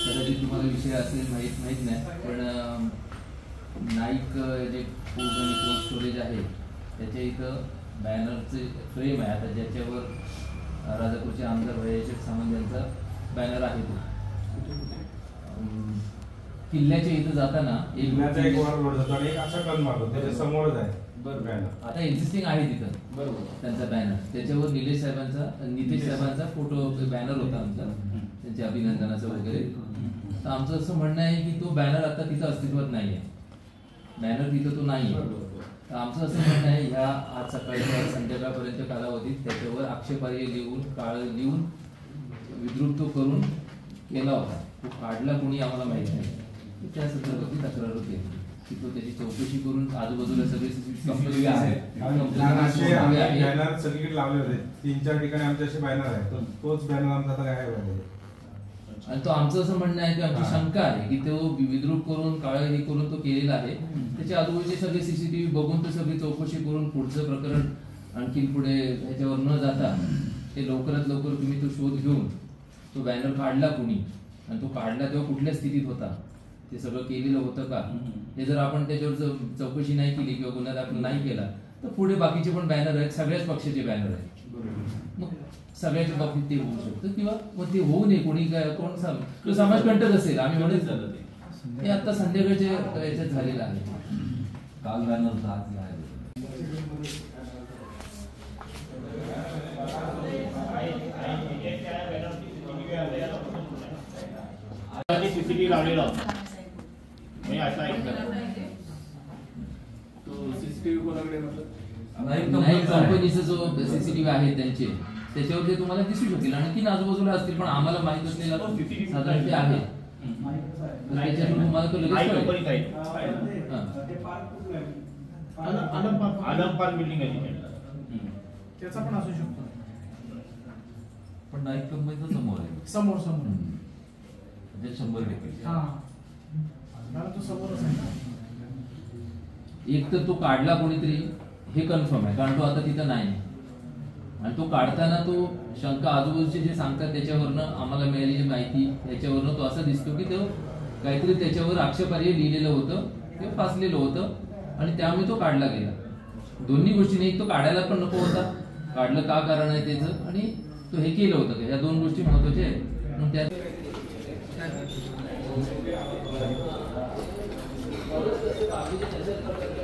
कदाचित तुम्हाला विषय असेल माहीत नाही, पण नाईक जे फूड आणि कोल्ड स्टोरेज आहे त्याच्या इथं बॅनरचे फ्रेम आहे आता, ज्याच्यावर राजापूरचे आमदार भैयाशेठ सामंत यांचा बॅनर आहे. तो किल्ल्याच्या इथं जाताना एक समोरच आहे. आता एक्झिस्टिंग आहे तिथं बरोबर त्यांचा बॅनर, त्याच्यावर नितेश साहेबांचा फोटो बॅनर होता आमचा, त्यांच्या अभिनंदनाचा वगैरे. तर आमचं असं म्हणणं आहे की तो बॅनर आता तिथं अस्तित्वात नाहीये, बॅनर तिथं तो नाहीये. तर आमचं असं म्हणणं आहे ह्या आज सकाळी संध्याकाळपर्यंत कालावधीत त्याच्यावर आक्षेपार्ह लिहून विद्रुप तो करून केला होता. तो काढला कोणी आम्हाला माहित नाही, त्या संदर्भातली तक्रार होती की तो त्याची चौकशी करून आजूबाजूला सगळे कंपनी बॅनर सगळीकडे लावले होते. 3-4 ठिकाणी आमचे असे बॅनर आहे, तोच बॅनर आमचा आता काय आहे. आणि तो आमचं असं म्हणणं आहे की आमची शंका आहे की तो विद्रूप करून काळं हे करून तो केलेला आहे. त्याच्या आजूबाजूचे सगळे सीसीटीव्ही बघून तो सगळी चौकशी करून पुढचं प्रकरण आणखीन पुढे ह्याच्यावर न जाता ते लवकरात लवकर तुम्ही तो शोध घेऊन तो बॅनर काढला कोणी आणि तो काढला तेव्हा कुठल्या स्थितीत होता, ते सगळं केलेलं होतं का, हे जर आपण त्याच्यावर चौकशी नाही केली किंवा गुन्हा दाखल नाही केला तर पुढे बाकीचे पण बॅनर आहेत, सगळ्याच पक्षाचे बॅनर आहेत, मग सगळ्याच्या बाबतीत ते होऊ शकतं. किंवा मग ते होऊ नये, कोणी कोण समाजकंटक असेल आम्ही म्हणत झालं ते आता संध्याकाळच्या याच्यात झालेलं आहे. काल बॅनर आज आहे. सीसीटीव्ही लावलेला होता कंपनीचा जो सीसीटीव्ही आहे त्यांचे त्याच्यावर ते तुम्हाला दिसू शकेल, आणखीन आजूबाजूला असतील पण आम्हाला माहित असलेला साधारण ते आहे. त्याच्यातून तुम्हाला तो लगेच आलमपार बिल्डिंग आहे त्याचा पण असू शकतो, पण नाईक कंपनीचा समोर आहे, समोर 100%. तो समोरच आहे. एक तर तो काढला कोणीतरी हे कन्फर्म आहे, कारण तो आता तिथं नाही. आणि तो काढताना तो शंका आजूबाजूचे जे सांगतात त्याच्यावरनं आम्हाला मिळालेली माहिती त्याच्यावरनं तो असं दिसतो की तो काहीतरी त्याच्यावर आक्षेपार्ह लिहिलेलं होतं, ते फासलेलं होतं आणि त्यामुळे तो काढला गेला. दोन्ही गोष्टीने, एक तो काढायला पण नको होता, काढलं का कारण आहे त्याचं, आणि तो हे केलं होतं, ह्या दोन गोष्टी महत्वाच्या आहेत. मग त्यात Gracias.